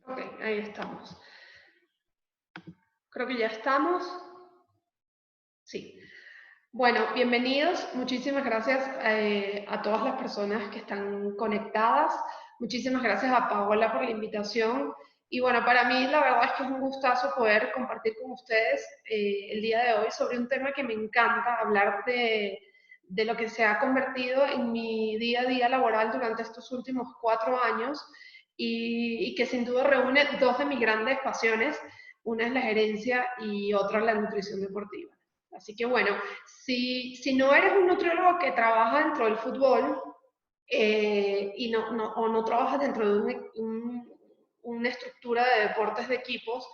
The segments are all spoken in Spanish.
Ok, ahí estamos. Creo que ya estamos. Sí. Bueno, bienvenidos. Muchísimas gracias a todas las personas que están conectadas. Muchísimas gracias a Paola por la invitación. Y bueno, para mí la verdad es que es un gustazo poder compartir con ustedes el día de hoy sobre un tema que me encanta, hablar de lo que se ha convertido en mi día a día laboral durante estos últimos 4 años y que sin duda reúne dos de mis grandes pasiones. Una es la gerencia y otra la nutrición deportiva. Así que bueno, si no eres un nutriólogo que trabaja dentro del fútbol o no trabajas dentro de una estructura de deportes de equipos,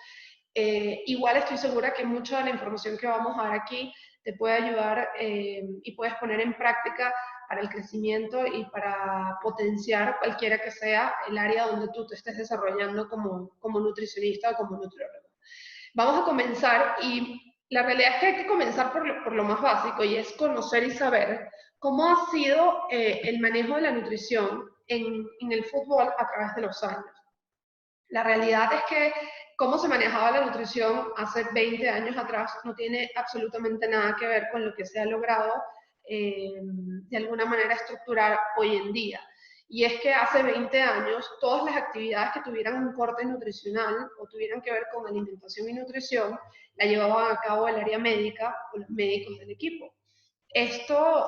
igual estoy segura que mucha de la información que vamos a dar aquí te puede ayudar y puedes poner en práctica para el crecimiento y para potenciar cualquiera que sea el área donde tú te estés desarrollando como nutricionista o como nutriólogo. Vamos a comenzar y la realidad es que hay que comenzar por lo más básico y es conocer y saber cómo ha sido el manejo de la nutrición en el fútbol a través de los años. La realidad es que cómo se manejaba la nutrición hace 20 años atrás no tiene absolutamente nada que ver con lo que se ha logrado de alguna manera estructurar hoy en día. Y es que hace 20 años todas las actividades que tuvieran un corte nutricional o tuvieran que ver con alimentación y nutrición la llevaban a cabo el área médica o los médicos del equipo. Esto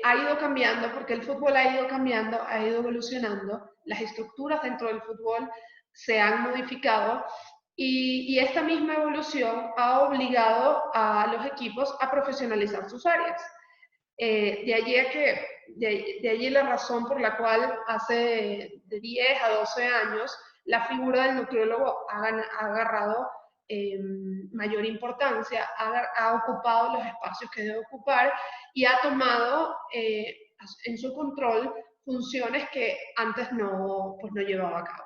ha ido cambiando porque el fútbol ha ido cambiando, ha ido evolucionando, las estructuras dentro del fútbol se han modificado y esta misma evolución ha obligado a los equipos a profesionalizar sus áreas. De allí la razón por la cual hace de 10 a 12 años la figura del nutriólogo ha agarrado mayor importancia, ha ocupado los espacios que debe ocupar y ha tomado en su control funciones que antes pues no llevaba a cabo.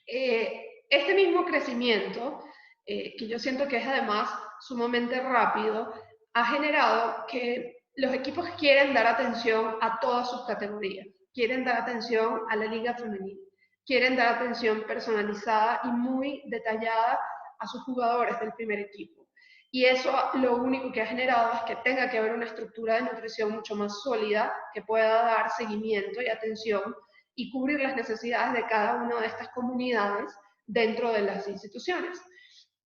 Este mismo crecimiento, que yo siento que es además sumamente rápido, ha generado que los equipos quieren dar atención a todas sus categorías, quieren dar atención a la liga femenina, quieren dar atención personalizada y muy detallada a sus jugadores del primer equipo. Y eso lo único que ha generado es que tenga que haber una estructura de nutrición mucho más sólida que pueda dar seguimiento y atención y cubrir las necesidades de cada una de estas comunidades dentro de las instituciones.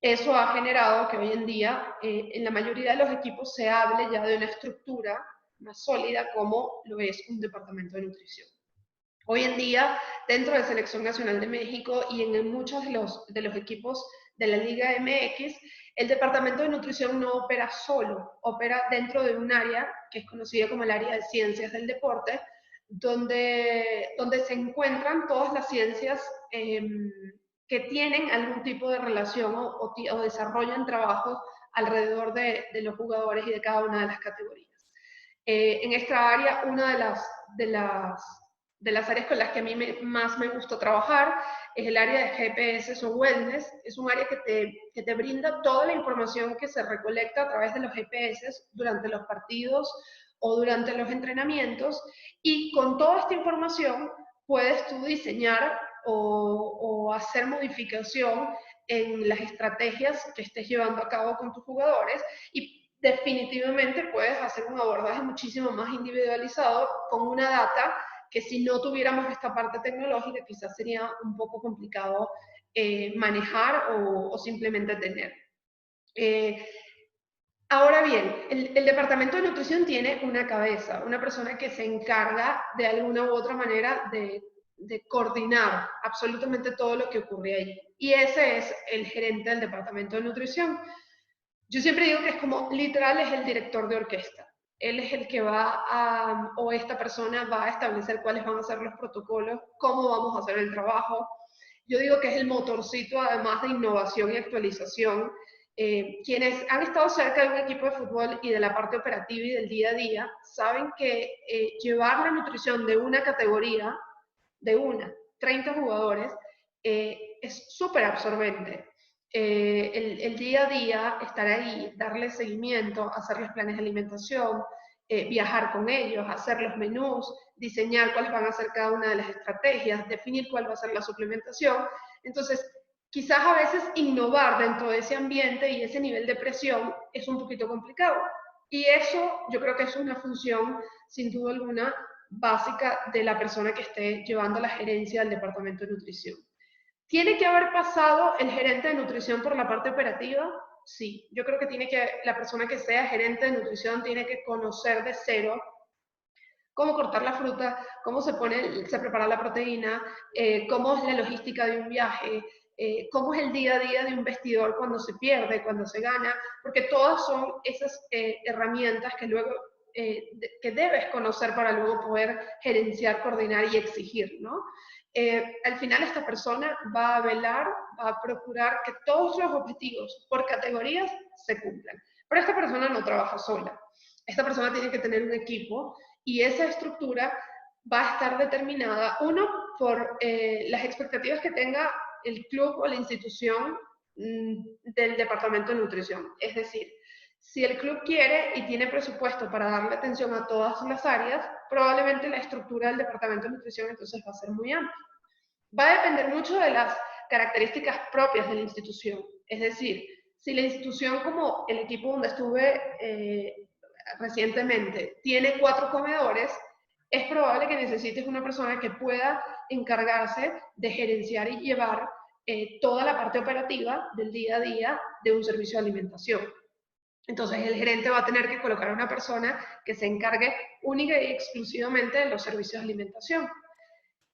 Eso ha generado que hoy en día en la mayoría de los equipos se hable ya de una estructura más sólida como lo es un departamento de nutrición. Hoy en día, dentro de Selección Nacional de México y en muchos de los equipos de la Liga MX, el Departamento de Nutrición no opera solo, opera dentro de un área que es conocida como el área de ciencias del deporte, donde se encuentran todas las ciencias que tienen algún tipo de relación o desarrollan trabajos alrededor de los jugadores y de cada una de las categorías. En esta área, una de las áreas con las que a mí más me gusta trabajar es el área de GPS o wellness. Es un área que te brinda toda la información que se recolecta a través de los GPS durante los partidos o durante los entrenamientos, y con toda esta información puedes tú diseñar o hacer modificación en las estrategias que estés llevando a cabo con tus jugadores y definitivamente puedes hacer un abordaje muchísimo más individualizado con una data que si no tuviéramos esta parte tecnológica quizás sería un poco complicado manejar o simplemente tener. Ahora bien, el Departamento de Nutrición tiene una cabeza, una persona que se encarga de alguna u otra manera de coordinar absolutamente todo lo que ocurre allí. Y ese es el gerente del Departamento de Nutrición. Yo siempre digo que es como, literal, es el director de orquesta. Él es el que o esta persona va a establecer cuáles van a ser los protocolos, cómo vamos a hacer el trabajo. Yo digo que es el motorcito, además de innovación y actualización. Quienes han estado cerca de un equipo de fútbol y de la parte operativa y del día a día, saben que llevar la nutrición de una categoría, 30 jugadores, es súper absorbente. El día a día, estar ahí, darles seguimiento, hacerles planes de alimentación, viajar con ellos, hacer los menús, diseñar cuáles van a ser cada una de las estrategias, definir cuál va a ser la suplementación, Entonces, quizás a veces innovar dentro de ese ambiente y ese nivel de presión es un poquito complicado. Y eso yo creo que es una función, sin duda alguna, básica de la persona que esté llevando la gerencia del departamento de nutrición. ¿Tiene que haber pasado el gerente de nutrición por la parte operativa? Sí, yo creo que la persona que sea gerente de nutrición tiene que conocer de cero cómo cortar la fruta, cómo se prepara la proteína, cómo es la logística de un viaje, cómo es el día a día de un vestidor cuando se pierde, cuando se gana, porque todas son esas herramientas que luego que debes conocer para luego poder gerenciar, coordinar y exigir, ¿no? Al final esta persona va a velar, va a procurar que todos los objetivos por categorías se cumplan. Pero esta persona no trabaja sola. Esta persona tiene que tener un equipo y esa estructura va a estar determinada, uno, por las expectativas que tenga el club o la institución del departamento de nutrición. Es decir, si el club quiere y tiene presupuesto para darle atención a todas las áreas, probablemente la estructura del departamento de nutrición entonces va a ser muy amplia. Va a depender mucho de las características propias de la institución. Es decir, si la institución como el equipo donde estuve recientemente tiene 4 comedores, es probable que necesites una persona que pueda encargarse de gerenciar y llevar toda la parte operativa del día a día de un servicio de alimentación. Entonces el gerente va a tener que colocar a una persona que se encargue única y exclusivamente de los servicios de alimentación.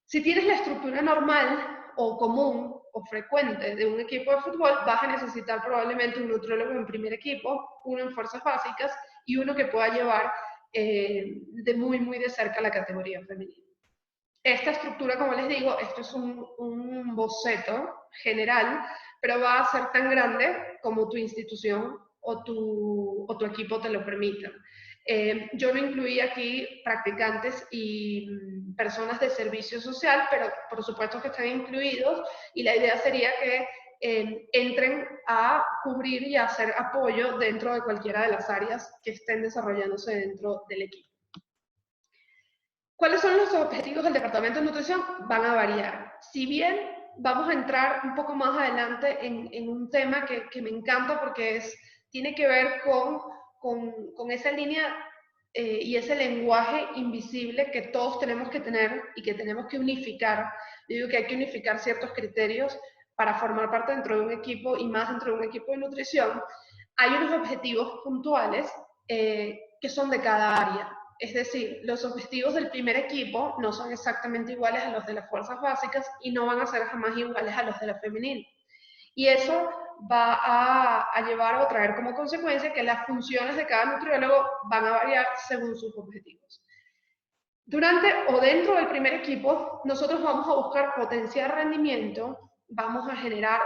Si tienes la estructura normal o común o frecuente de un equipo de fútbol, vas a necesitar probablemente un nutriólogo en primer equipo, uno en fuerzas básicas y uno que pueda llevar de muy de cerca la categoría femenina. Esta estructura, como les digo, esto es un boceto general, pero va a ser tan grande como tu institución o tu equipo te lo permitan. Yo no incluí aquí practicantes y personas de servicio social, pero por supuesto que están incluidos y la idea sería que entren a cubrir y a hacer apoyo dentro de cualquiera de las áreas que estén desarrollándose dentro del equipo. ¿Cuáles son los objetivos del Departamento de Nutrición? Van a variar. Si bien vamos a entrar un poco más adelante en un tema que me encanta porque tiene que ver con esa línea y ese lenguaje invisible que todos tenemos que tener y que tenemos que unificar. Yo digo que hay que unificar ciertos criterios para formar parte dentro de un equipo y más dentro de un equipo de nutrición. Hay unos objetivos puntuales que son de cada área. Es decir, los objetivos del primer equipo no son exactamente iguales a los de las fuerzas básicas y no van a ser jamás iguales a los de la femenil. Y eso va a llevar o traer como consecuencia que las funciones de cada nutriólogo van a variar según sus objetivos. Durante o dentro del primer equipo, nosotros vamos a buscar potenciar rendimiento, vamos a generar,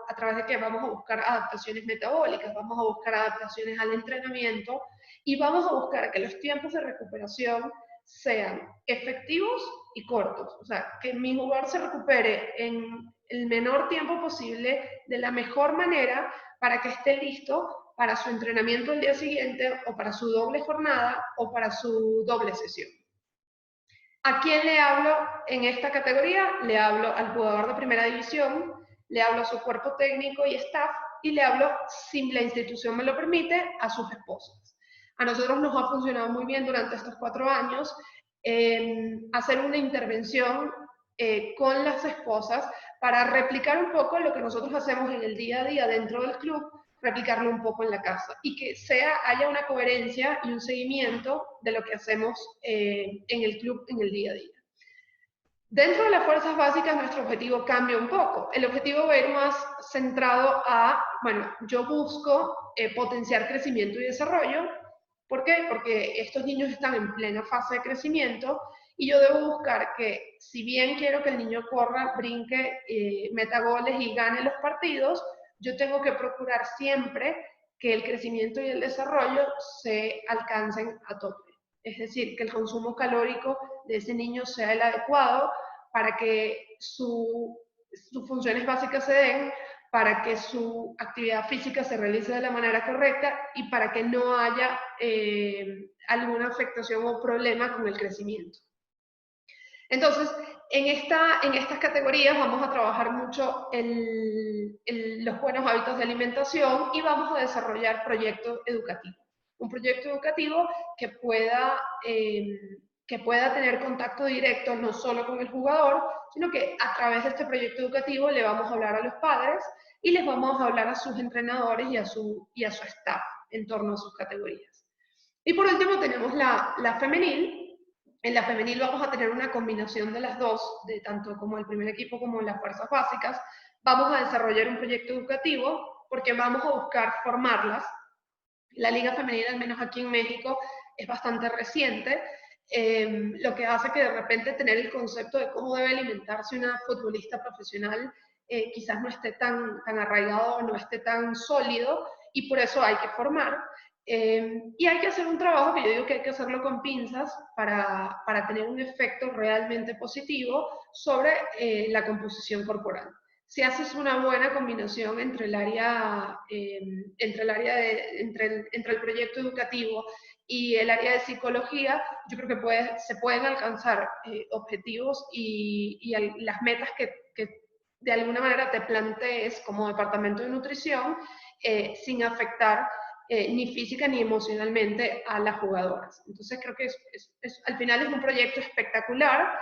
a través de qué vamos a buscar adaptaciones metabólicas, vamos a buscar adaptaciones al entrenamiento y vamos a buscar que los tiempos de recuperación sean efectivos y cortos. O sea, que mi jugador se recupere en el menor tiempo posible, de la mejor manera, para que esté listo para su entrenamiento el día siguiente o para su doble jornada o para su doble sesión. ¿A quién le hablo en esta categoría? Le hablo al jugador de primera división, le hablo a su cuerpo técnico y staff, y le hablo, si la institución me lo permite, a sus esposas. A nosotros nos ha funcionado muy bien durante estos 4 años hacer una intervención con las esposas para replicar un poco lo que nosotros hacemos en el día a día dentro del club, replicarlo un poco en la casa y que haya una coherencia y un seguimiento de lo que hacemos en el club en el día a día. Dentro de las fuerzas básicas nuestro objetivo cambia un poco. El objetivo va a ir más centrado a, bueno, yo busco potenciar crecimiento y desarrollo. ¿Por qué? Porque estos niños están en plena fase de crecimiento y yo debo buscar que, si bien quiero que el niño corra, brinque, meta goles y gane los partidos, yo tengo que procurar siempre que el crecimiento y el desarrollo se alcancen a tope. Es decir, que el consumo calórico de ese niño sea el adecuado para que sus funciones básicas se den, para que su actividad física se realice de la manera correcta y para que no haya alguna afectación o problema con el crecimiento. Entonces, en estas categorías vamos a trabajar mucho los buenos hábitos de alimentación y vamos a desarrollar proyectos educativos. Un proyecto educativo que pueda tener contacto directo no solo con el jugador, sino que a través de este proyecto educativo le vamos a hablar a los padres y les vamos a hablar a sus entrenadores y a su staff en torno a sus categorías. Y por último tenemos la femenil. En la femenil vamos a tener una combinación de las dos, de tanto como el primer equipo como las fuerzas básicas. Vamos a desarrollar un proyecto educativo porque vamos a buscar formarlas. La liga femenil, al menos aquí en México, es bastante reciente, lo que hace que de repente tener el concepto de cómo debe alimentarse una futbolista profesional quizás no esté tan arraigado, no esté tan sólido, y por eso hay que formar. Y hay que hacer un trabajo que yo digo que hay que hacerlo con pinzas para tener un efecto realmente positivo sobre la composición corporal. Si haces una buena combinación entre entre el proyecto educativo y el área de psicología, yo creo que se pueden alcanzar objetivos y las metas que de alguna manera te plantees como departamento de nutrición sin afectar ni física ni emocionalmente a las jugadoras. Entonces creo que al final es un proyecto espectacular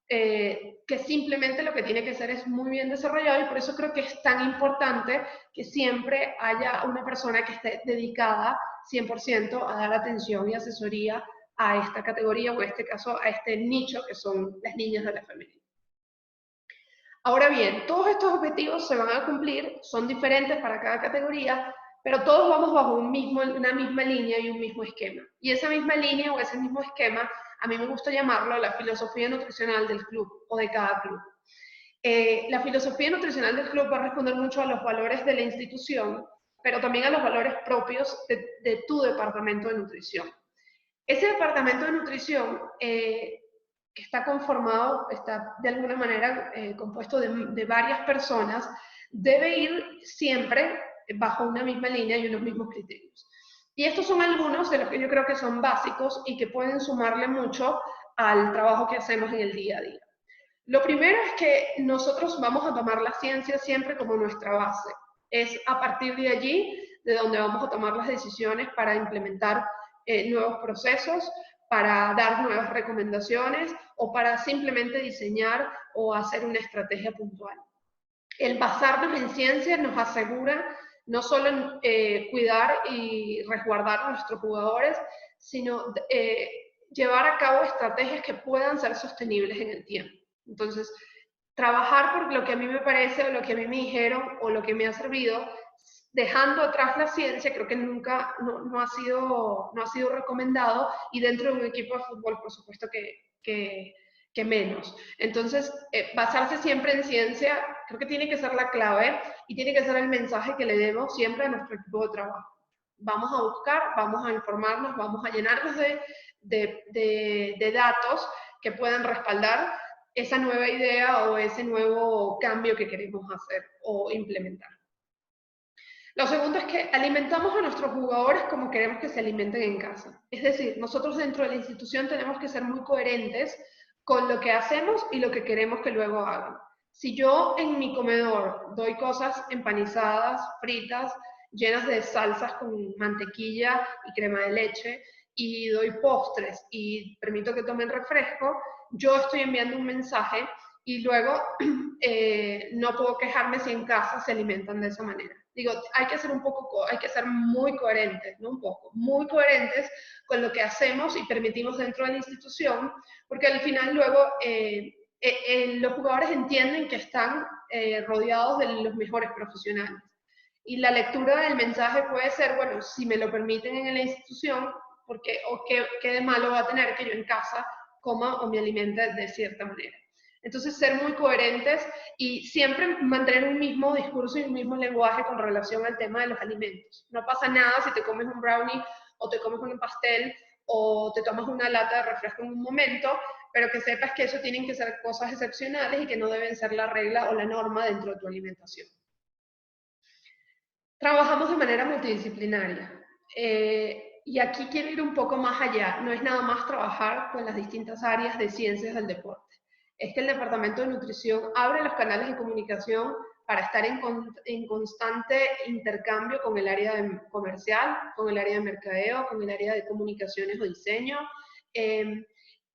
que simplemente lo que tiene que ser es muy bien desarrollado, y por eso creo que es tan importante que siempre haya una persona que esté dedicada 100% a dar atención y asesoría a esta categoría, o en este caso a este nicho que son las niñas de la femenina. Ahora bien, todos estos objetivos se van a cumplir, son diferentes para cada categoría, pero todos vamos bajo una misma línea y un mismo esquema. Y esa misma línea o ese mismo esquema, a mí me gusta llamarlo la filosofía nutricional del club o de cada club. La filosofía nutricional del club va a responder mucho a los valores de la institución, pero también a los valores propios de tu departamento de nutrición. Ese departamento de nutrición que está conformado, está de alguna manera compuesto de varias personas, debe ir siempre bajo una misma línea y unos mismos criterios. Y estos son algunos de los que yo creo que son básicos y que pueden sumarle mucho al trabajo que hacemos en el día a día. Lo primero es que nosotros vamos a tomar la ciencia siempre como nuestra base. Es a partir de allí de donde vamos a tomar las decisiones para implementar nuevos procesos, para dar nuevas recomendaciones o para simplemente diseñar o hacer una estrategia puntual. El basarnos en ciencia nos asegura no solo cuidar y resguardar a nuestros jugadores, sino llevar a cabo estrategias que puedan ser sostenibles en el tiempo. Entonces, trabajar por lo que a mí me parece o lo que a mí me dijeron o lo que me ha servido, dejando atrás la ciencia, creo que nunca no ha sido recomendado, y dentro de un equipo de fútbol, por supuesto que menos. Entonces, basarse siempre en ciencia, creo que tiene que ser la clave y tiene que ser el mensaje que le demos siempre a nuestro equipo de trabajo. Vamos a buscar, vamos a informarnos, vamos a llenarnos de datos que puedan respaldar esa nueva idea o ese nuevo cambio que queremos hacer o implementar. Lo segundo es que alimentamos a nuestros jugadores como queremos que se alimenten en casa. Es decir, nosotros dentro de la institución tenemos que ser muy coherentes con lo que hacemos y lo que queremos que luego hagan. Si yo en mi comedor doy cosas empanizadas, fritas, llenas de salsas con mantequilla y crema de leche, y doy postres y permito que tomen refresco, yo estoy enviando un mensaje y luego no puedo quejarme si en casa se alimentan de esa manera. Digo, hay que ser muy coherentes, no un poco, muy coherentes con lo que hacemos y permitimos dentro de la institución, porque al final luego los jugadores entienden que están rodeados de los mejores profesionales. Y la lectura del mensaje puede ser, bueno, si me lo permiten en la institución, qué de malo va a tener que yo en casa coma o me alimente de cierta manera. Entonces, ser muy coherentes y siempre mantener un mismo discurso y un mismo lenguaje con relación al tema de los alimentos. No pasa nada si te comes un brownie o te comes un pastel o te tomas una lata de refresco en un momento, pero que sepas que eso tienen que ser cosas excepcionales y que no deben ser la regla o la norma dentro de tu alimentación. Trabajamos de manera multidisciplinaria. Y aquí quiero ir un poco más allá. No es nada más trabajar con las distintas áreas de ciencias del deporte. es que el Departamento de Nutrición abre los canales de comunicación para estar en constante intercambio con el área comercial, con el área de mercadeo, con el área de comunicaciones o diseño.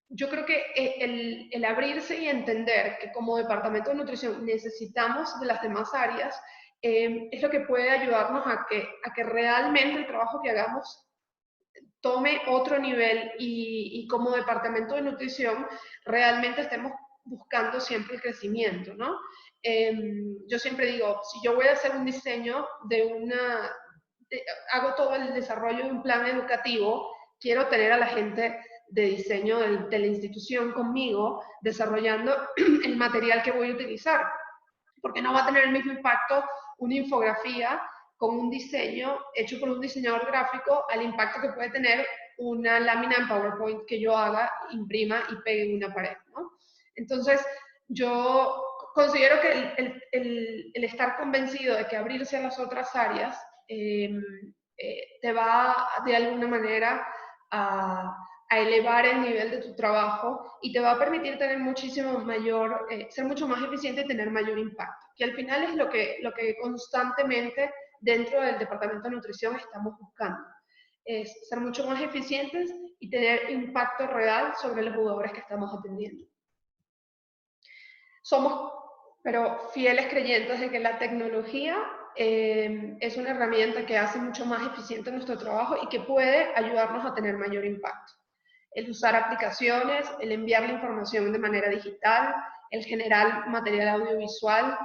Yo creo que el abrirse y entender que como Departamento de Nutrición necesitamos de las demás áreas, es lo que puede ayudarnos a que realmente el trabajo que hagamos tome otro nivel y como Departamento de Nutrición realmente estemos buscando siempre el crecimiento, ¿no? Yo siempre digo, si yo voy a hacer un diseño hago todo el desarrollo de un plan educativo, quiero tener a la gente de diseño de la institución conmigo desarrollando el material que voy a utilizar, porque no va a tener el mismo impacto una infografía con un diseño hecho por un diseñador gráfico al impacto que puede tener una lámina en PowerPoint que yo haga, imprima y pegue en una pared, ¿no? Entonces, yo considero que el estar convencido de que abrirse a las otras áreas te va de alguna manera a elevar el nivel de tu trabajo y te va a permitir tener muchísimo mayor, ser mucho más eficiente y tener mayor impacto, que al final es lo que constantemente dentro del Departamento de Nutrición estamos buscando, es ser mucho más eficientes y tener impacto real sobre los jugadores que estamos atendiendo. Somos, pero fieles creyentes de que la tecnología es una herramienta que hace mucho más eficiente nuestro trabajo y que puede ayudarnos a tener mayor impacto. El usar aplicaciones, el enviar la información de manera digital, el generar material audiovisual,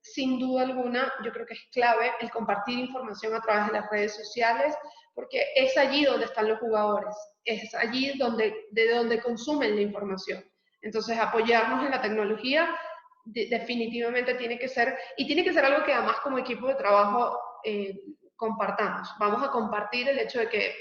sin duda alguna, yo creo que es clave el compartir información a través de las redes sociales, porque es allí donde están los jugadores, es allí de donde consumen la información. Entonces, apoyarnos en la tecnología definitivamente tiene que ser, y tiene que ser algo que además como equipo de trabajo compartamos. Vamos a compartir el hecho de que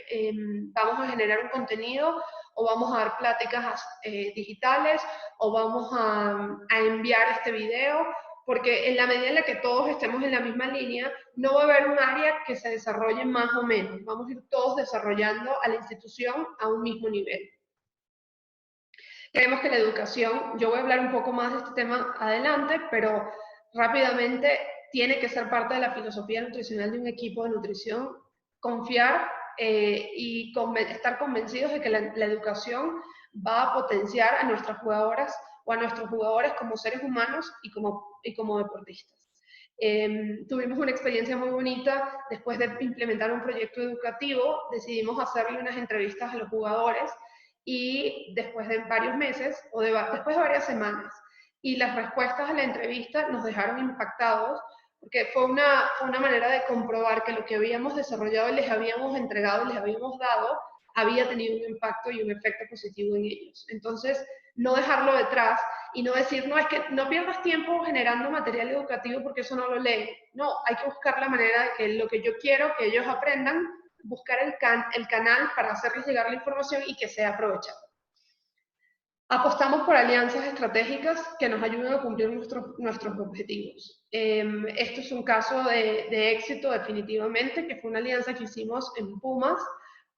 vamos a generar un contenido o vamos a dar pláticas digitales o vamos a enviar este video, porque en la medida en la que todos estemos en la misma línea, no va a haber un área que se desarrolle más o menos. Vamos a ir todos desarrollando a la institución a un mismo nivel. Creemos que la educación, yo voy a hablar un poco más de este tema adelante, pero rápidamente tiene que ser parte de la filosofía nutricional de un equipo de nutrición, confiar y estar convencidos de que la educación va a potenciar a nuestras jugadoras o a nuestros jugadores como seres humanos y como deportistas. Tuvimos una experiencia muy bonita después de implementar un proyecto educativo, decidimos hacerle unas entrevistas a los jugadores y después de varios meses o después de varias semanas y las respuestas a la entrevista nos dejaron impactados porque fue una manera de comprobar que lo que habíamos desarrollado y les habíamos entregado, les habíamos dado, había tenido un impacto y un efecto positivo en ellos. Entonces, no dejarlo detrás y no decir, no, es que no pierdas tiempo generando material educativo porque eso no lo leen. No, hay que buscar la manera de que lo que yo quiero que ellos aprendan, buscar el canal para hacerles llegar la información y que sea aprovechado. Apostamos por alianzas estratégicas que nos ayuden a cumplir nuestros objetivos. Esto es un caso de éxito definitivamente, que fue una alianza que hicimos en Pumas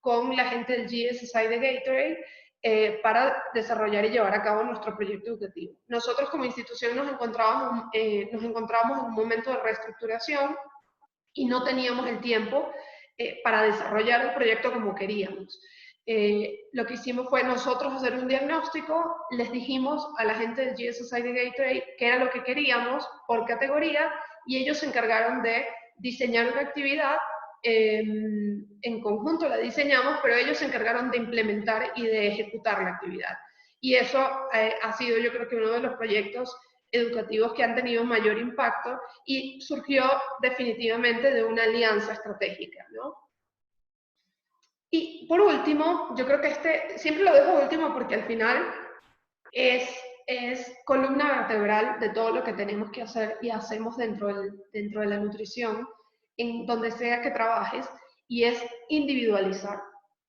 con la gente del GSSI de Gatorade para desarrollar y llevar a cabo nuestro proyecto educativo. Nosotros como institución nos encontrábamos en un momento de reestructuración y no teníamos el tiempo para desarrollar el proyecto como queríamos. Lo que hicimos fue nosotros hacer un diagnóstico, les dijimos a la gente del GSSI de Gatorade qué era lo que queríamos por categoría y ellos se encargaron de diseñar una actividad, en conjunto la diseñamos, pero ellos se encargaron de implementar y de ejecutar la actividad. Y eso ha sido, yo creo que uno de los proyectos educativos que han tenido mayor impacto y surgió definitivamente de una alianza estratégica, ¿no? Y por último, yo creo que siempre lo dejo último porque al final es columna vertebral de todo lo que tenemos que hacer y hacemos dentro de la nutrición, en donde sea que trabajes, y es individualizar.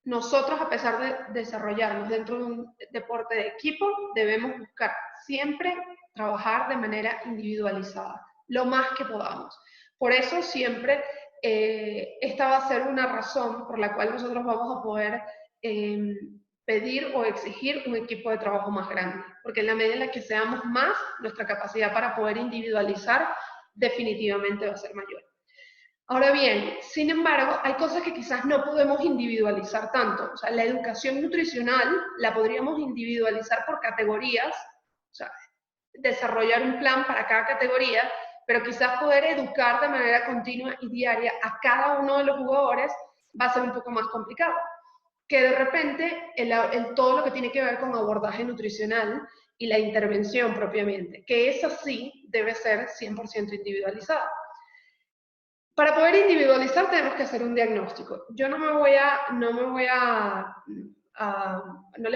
Nosotros, a pesar de desarrollarnos dentro de un deporte de equipo, debemos buscar siempre trabajar de manera individualizada, lo más que podamos. Por eso siempre esta va a ser una razón por la cual nosotros vamos a poder pedir o exigir un equipo de trabajo más grande, porque en la medida en la que seamos más, nuestra capacidad para poder individualizar definitivamente va a ser mayor. Ahora bien, sin embargo, hay cosas que quizás no podemos individualizar tanto. O sea, la educación nutricional la podríamos individualizar por categorías, o sea, desarrollar un plan para cada categoría, pero quizás poder educar de manera continua y diaria a cada uno de los jugadores va a ser un poco más complicado. Que de repente todo lo que tiene que ver con abordaje nutricional y la intervención propiamente, que esa sí debe ser 100% individualizada. Para poder individualizar tenemos que hacer un diagnóstico. Yo no le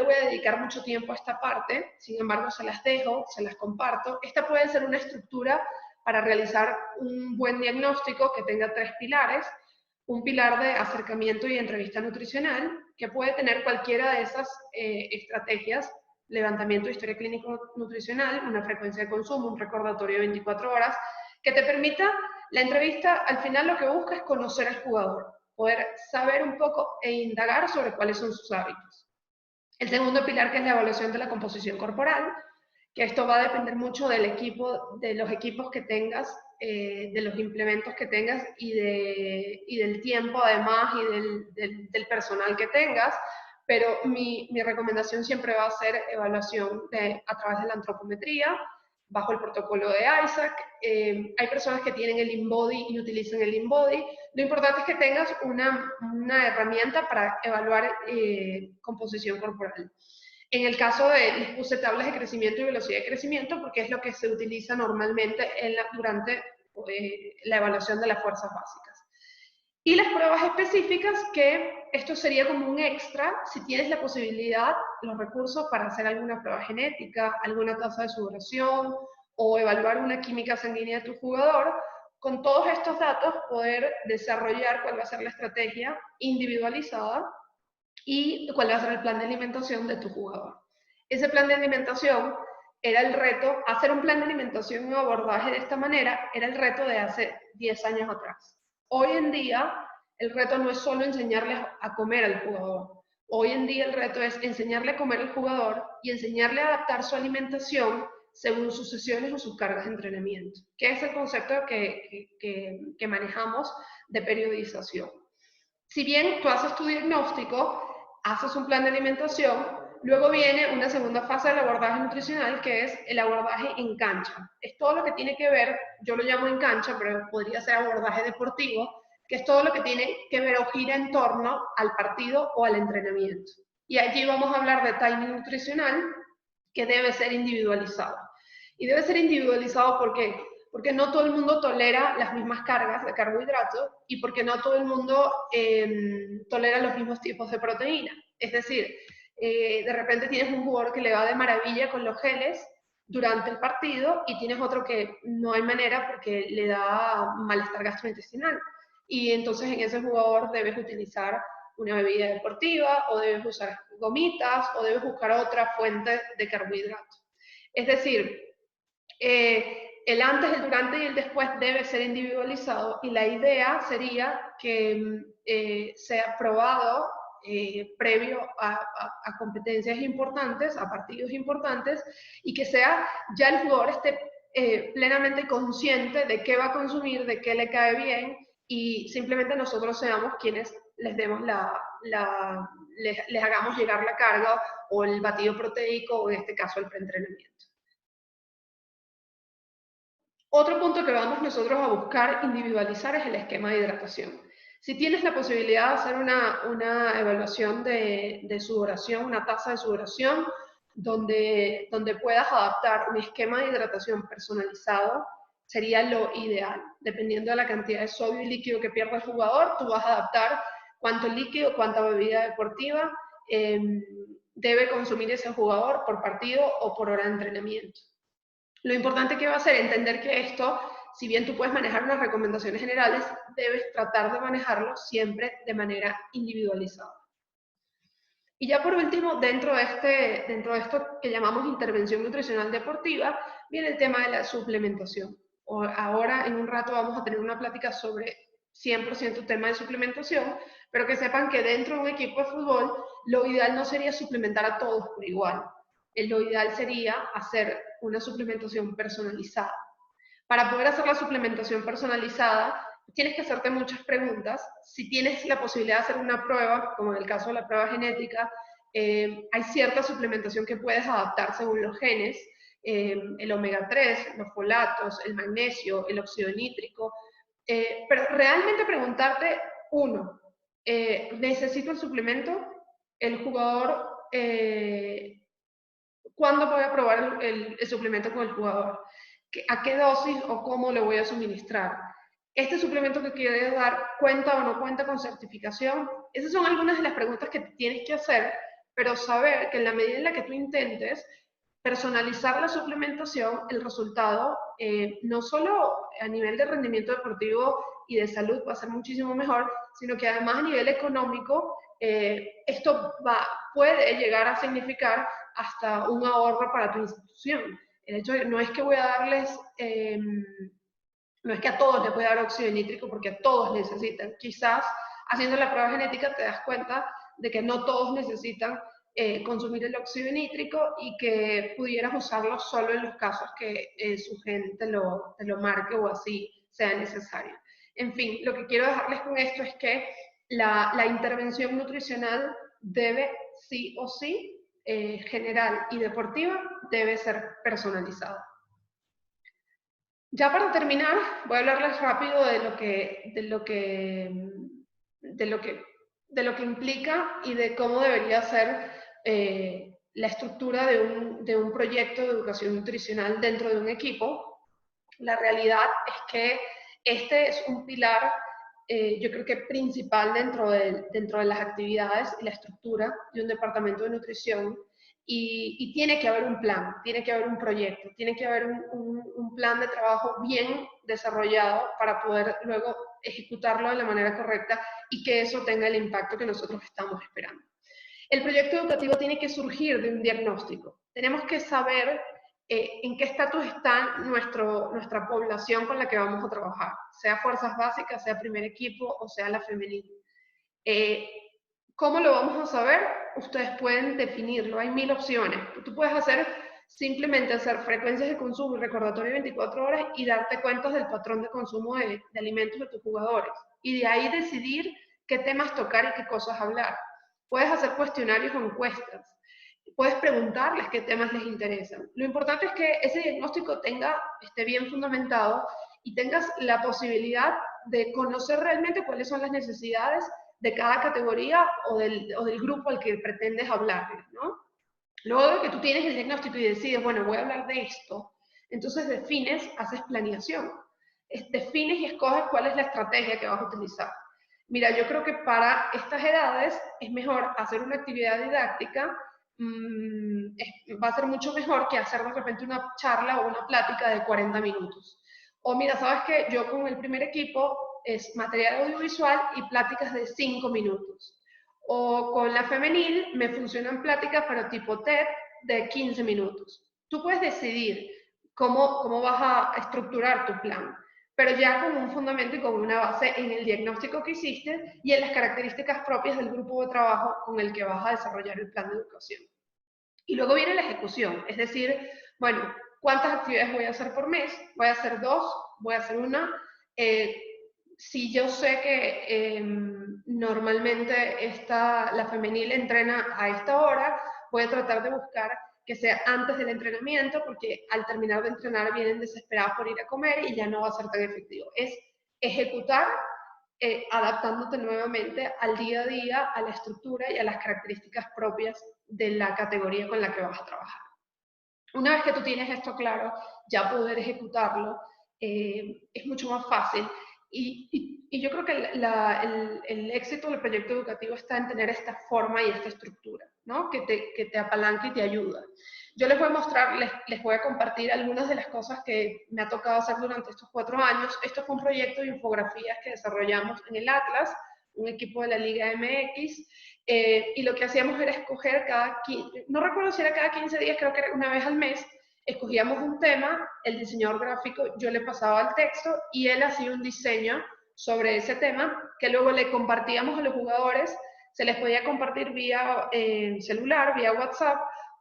voy a dedicar mucho tiempo a esta parte, sin embargo se las dejo, se las comparto. Esta puede ser una estructura para realizar un buen diagnóstico que tenga 3 pilares. Un pilar de acercamiento y entrevista nutricional, que puede tener cualquiera de esas estrategias: levantamiento de historia clínico nutricional, una frecuencia de consumo, un recordatorio de 24 horas, que te permita. La entrevista al final lo que busca es conocer al jugador, poder saber un poco e indagar sobre cuáles son sus hábitos. El segundo pilar, que es la evaluación de la composición corporal, que esto va a depender mucho del equipo, de los equipos que tengas, de los implementos que tengas y del tiempo además y del personal que tengas, pero mi recomendación siempre va a ser evaluación a través de la antropometría, bajo el protocolo de Isaac. Hay personas que tienen el InBody y utilizan el InBody. Lo importante es que tengas una herramienta para evaluar composición corporal. En el caso de, les puse tablas de crecimiento y velocidad de crecimiento porque es lo que se utiliza normalmente durante la evaluación de las fuerzas básicas. Y las pruebas específicas, que esto sería como un extra si tienes la posibilidad, los recursos para hacer alguna prueba genética, alguna tasa de sudoración o evaluar una química sanguínea de tu jugador. Con todos estos datos poder desarrollar cuál va a ser la estrategia individualizada y cuál va a ser el plan de alimentación de tu jugador. Ese plan de alimentación era el reto. Hacer un plan de alimentación y un abordaje de esta manera era el reto de hace 10 años atrás. Hoy en día, el reto no es solo enseñarle a comer al jugador. Hoy en día el reto es enseñarle a comer al jugador y enseñarle a adaptar su alimentación según sus sesiones o sus cargas de entrenamiento, que es el concepto que manejamos de periodización. Si bien tú haces tu diagnóstico, haces un plan de alimentación, luego viene una segunda fase del abordaje nutricional, que es el abordaje en cancha. Es todo lo que tiene que ver, yo lo llamo en cancha, pero podría ser abordaje deportivo, que es todo lo que tiene que ver o gira en torno al partido o al entrenamiento. Y allí vamos a hablar de timing nutricional, que debe ser individualizado. Y debe ser individualizado porque no todo el mundo tolera las mismas cargas de carbohidratos y porque no todo el mundo tolera los mismos tipos de proteína. Es decir, de repente tienes un jugador que le va de maravilla con los geles durante el partido y tienes otro que no hay manera porque le da malestar gastrointestinal. Y entonces en ese jugador debes utilizar una bebida deportiva o debes usar gomitas o debes buscar otra fuente de carbohidratos. Es decir, el antes, el durante y el después debe ser individualizado y la idea sería que sea probado previo a competencias importantes, a partidos importantes, y que sea ya el jugador esté plenamente consciente de qué va a consumir, de qué le cae bien, y simplemente nosotros seamos quienes les demos les hagamos llegar la carga o el batido proteico o en este caso el preentrenamiento. Otro punto que vamos nosotros a buscar individualizar es el esquema de hidratación. Si tienes la posibilidad de hacer una evaluación de sudoración, una tasa de sudoración, donde puedas adaptar un esquema de hidratación personalizado, sería lo ideal. Dependiendo de la cantidad de sodio y líquido que pierda el jugador, tú vas a adaptar cuánto líquido, cuánta bebida deportiva debe consumir ese jugador por partido o por hora de entrenamiento. Lo importante que va a ser entender que esto, si bien tú puedes manejar unas recomendaciones generales, debes tratar de manejarlo siempre de manera individualizada. Y ya por último, dentro de esto que llamamos intervención nutricional deportiva, viene el tema de la suplementación. Ahora, en un rato, vamos a tener una plática sobre 100% tema de suplementación, pero que sepan que dentro de un equipo de fútbol lo ideal no sería suplementar a todos por igual. Lo ideal sería hacer una suplementación personalizada. Para poder hacer la suplementación personalizada, tienes que hacerte muchas preguntas. Si tienes la posibilidad de hacer una prueba, como en el caso de la prueba genética, hay cierta suplementación que puedes adaptar según los genes, el omega 3, los folatos, el magnesio, el óxido nítrico, pero realmente preguntarte, uno, ¿necesito el suplemento? El jugador, ¿cuándo voy a probar el suplemento con el jugador? ¿A qué dosis o cómo lo voy a suministrar? ¿Este suplemento que quieres dar cuenta o no cuenta con certificación? Esas son algunas de las preguntas que tienes que hacer, pero saber que en la medida en la que tú intentes personalizar la suplementación, el resultado, no solo a nivel de rendimiento deportivo y de salud va a ser muchísimo mejor, sino que además a nivel económico, esto puede llegar a significar hasta un ahorro para tu institución. El hecho de que no es que voy a darles, no es que a todos les voy a dar óxido nítrico porque a todos necesitan. Quizás haciendo la prueba genética te das cuenta de que no todos necesitan consumir el óxido nítrico y que pudieras usarlo solo en los casos que su gen te lo marque o así sea necesario. En fin, lo que quiero dejarles con esto es que la intervención nutricional debe sí o sí, general y deportiva, debe ser personalizada. Ya para terminar, voy a hablarles rápido de lo que implica y de cómo debería ser la estructura de un proyecto de educación nutricional dentro de un equipo. La realidad es que este es un pilar, yo creo que principal dentro de las actividades y la estructura de un departamento de nutrición. Y tiene que haber un plan, tiene que haber un proyecto, tiene que haber un plan de trabajo bien desarrollado para poder luego ejecutarlo de la manera correcta y que eso tenga el impacto que nosotros estamos esperando. El proyecto educativo tiene que surgir de un diagnóstico. Tenemos que saber en qué estatus está nuestra población con la que vamos a trabajar, sea fuerzas básicas, sea primer equipo o sea la femenina. ¿Cómo lo vamos a saber? Ustedes pueden definirlo, hay 1000 opciones. Tú puedes simplemente hacer frecuencias de consumo y recordatorio 24 horas y darte cuenta del patrón de consumo de alimentos de tus jugadores. Y de ahí decidir qué temas tocar y qué cosas hablar. Puedes hacer cuestionarios o encuestas. Puedes preguntarles qué temas les interesan. Lo importante es que ese diagnóstico esté bien fundamentado y tengas la posibilidad de conocer realmente cuáles son las necesidades de cada categoría o del grupo al que pretendes hablarles, ¿no? Luego de que tú tienes el diagnóstico y decides, bueno, voy a hablar de esto, entonces haces planeación. Defines y escoges cuál es la estrategia que vas a utilizar. Mira, yo creo que para estas edades es mejor hacer una actividad didáctica, va a ser mucho mejor que hacer de repente una charla o una plática de 40 minutos. O mira, sabes que yo con el primer equipo es material audiovisual y pláticas de 5 minutos. O con la femenil me funcionan pláticas, pero tipo TED, de 15 minutos. Tú puedes decidir cómo vas a estructurar tu plan, pero ya con un fundamento y con una base en el diagnóstico que hiciste y en las características propias del grupo de trabajo con el que vas a desarrollar el plan de educación. Y luego viene la ejecución, es decir, bueno, ¿cuántas actividades voy a hacer por mes? ¿Voy a hacer 2? ¿Voy a hacer una? Si yo sé que normalmente la femenil entrena a esta hora, voy a tratar de buscar que sea antes del entrenamiento, porque al terminar de entrenar vienen desesperados por ir a comer y ya no va a ser tan efectivo. Es ejecutar adaptándote nuevamente al día a día, a la estructura y a las características propias de la categoría con la que vas a trabajar. Una vez que tú tienes esto claro, ya poder ejecutarlo es mucho más fácil. Y yo creo que el éxito del proyecto educativo está en tener esta forma y esta estructura, ¿no? que te apalanca y te ayuda. Yo les voy a mostrar, les voy a compartir algunas de las cosas que me ha tocado hacer durante estos 4 años. Esto fue un proyecto de infografías que desarrollamos en el Atlas, un equipo de la Liga MX, y lo que hacíamos era escoger no recuerdo si era cada 15 días, creo que era una vez al mes, escogíamos un tema, el diseñador gráfico, yo le pasaba el texto y él hacía un diseño sobre ese tema que luego le compartíamos a los jugadores se les podía compartir vía celular, vía WhatsApp,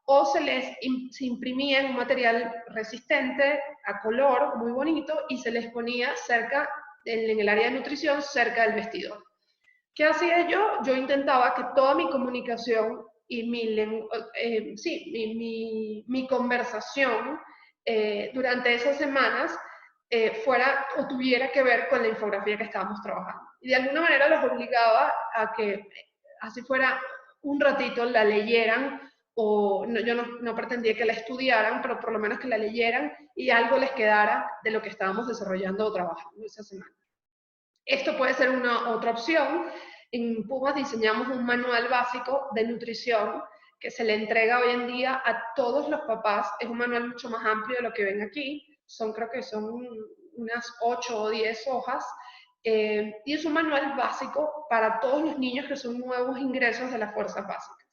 o se imprimía en un material resistente, a color, muy bonito, y se les ponía cerca, en el área de nutrición, cerca del vestidor. ¿Qué hacía yo? Yo intentaba que toda mi comunicación y mi conversación durante esas semanas fuera o tuviera que ver con la infografía que estábamos trabajando. Y de alguna manera los obligaba a que, así fuera un ratito, la leyeran, o no, yo no pretendía que la estudiaran, pero por lo menos que la leyeran y algo les quedara de lo que estábamos desarrollando o trabajando esa semana. Esto puede ser una otra opción. En Pumas diseñamos un manual básico de nutrición que se le entrega hoy en día a todos los papás. Es un manual mucho más amplio de lo que ven aquí. Creo que son unas 8 o 10 hojas. Y es un manual básico para todos los niños que son nuevos ingresos de las fuerzas básicas.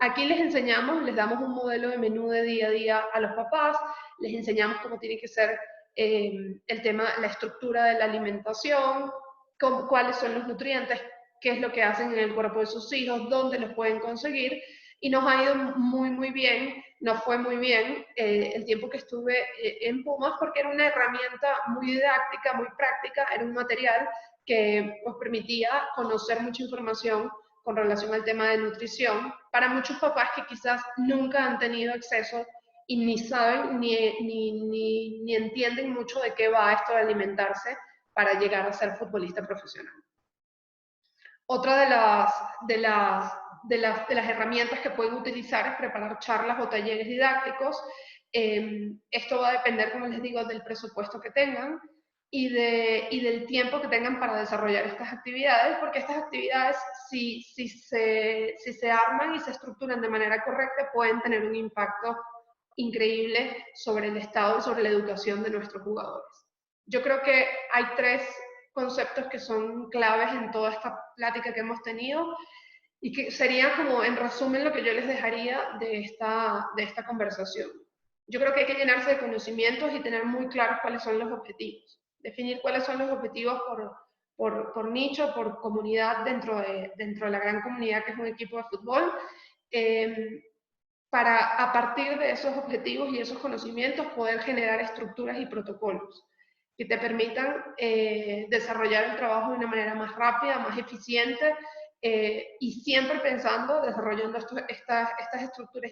Aquí les enseñamos, les damos un modelo de menú de día a día a los papás, les enseñamos cómo tiene que ser el tema, la estructura de la alimentación, cuáles son los nutrientes, qué es lo que hacen en el cuerpo de sus hijos, dónde los pueden conseguir, y nos ha ido muy bien, nos fue muy bien el tiempo que estuve en Pumas, porque era una herramienta muy didáctica, muy práctica, era un material que pues, permitía conocer mucha información con relación al tema de nutrición, para muchos papás que quizás nunca han tenido acceso y ni saben ni entienden mucho de qué va esto de alimentarse para llegar a ser futbolista profesional. Otra de las herramientas que pueden utilizar es preparar charlas o talleres didácticos. Esto va a depender, como les digo, del presupuesto que tengan y del tiempo que tengan para desarrollar estas actividades, porque estas actividades, si se arman y se estructuran de manera correcta, pueden tener un impacto increíble sobre el Estado y sobre la educación de nuestros jugadores. Yo creo que hay 3 conceptos que son claves en toda esta plática que hemos tenido y que sería como en resumen lo que yo les dejaría de esta conversación. Yo creo que hay que llenarse de conocimientos y tener muy claros cuáles son los objetivos. Definir cuáles son los objetivos por nicho, por comunidad dentro de la gran comunidad que es un equipo de fútbol. Para a partir de esos objetivos y esos conocimientos poder generar estructuras y protocolos que te permitan desarrollar el trabajo de una manera más rápida, más eficiente y siempre pensando, desarrollando estas estructuras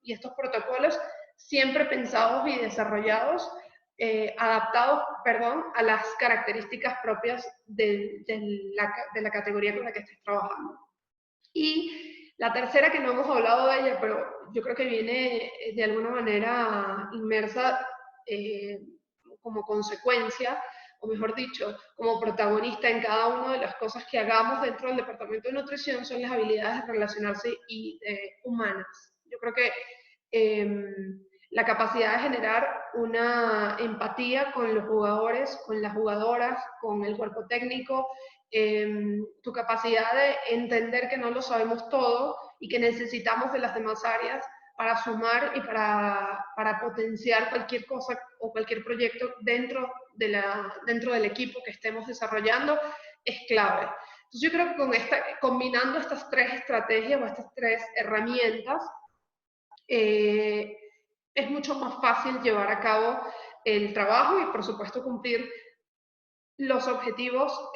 y estos protocolos, siempre pensados y desarrollados, adaptados, a las características propias de la categoría con la que estés trabajando. Y la tercera, que no hemos hablado de ella, pero yo creo que viene de alguna manera inmersa como consecuencia, o mejor dicho, como protagonista en cada una de las cosas que hagamos dentro del departamento de nutrición, son las habilidades de relacionarse y humanas. Yo creo que la capacidad de generar una empatía con los jugadores, con las jugadoras, con el cuerpo técnico, tu capacidad de entender que no lo sabemos todo y que necesitamos de las demás áreas para sumar y para potenciar cualquier cosa o cualquier proyecto dentro del equipo que estemos desarrollando es clave. Entonces yo creo que combinando estas 3 estrategias o estas 3 herramientas, es mucho más fácil llevar a cabo el trabajo y por supuesto cumplir los objetivos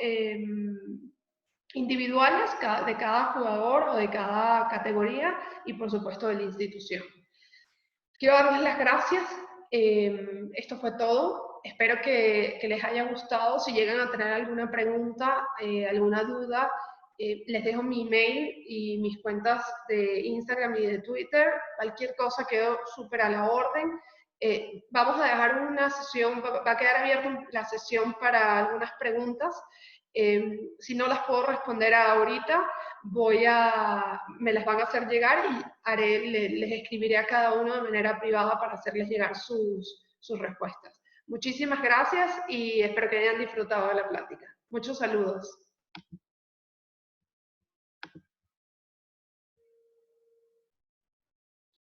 individuales de cada jugador o de cada categoría y por supuesto de la institución. Quiero darles las gracias. Esto fue todo. Espero que les haya gustado. Si llegan a tener alguna pregunta, alguna duda, les dejo mi email y mis cuentas de Instagram y de Twitter. Cualquier cosa quedó súper a la orden. Vamos a dejar una sesión, va a quedar abierta la sesión para algunas preguntas. Si no las puedo responder ahorita, me las van a hacer llegar y les escribiré a cada uno de manera privada para hacerles llegar sus respuestas. Muchísimas gracias y espero que hayan disfrutado de la plática. Muchos saludos.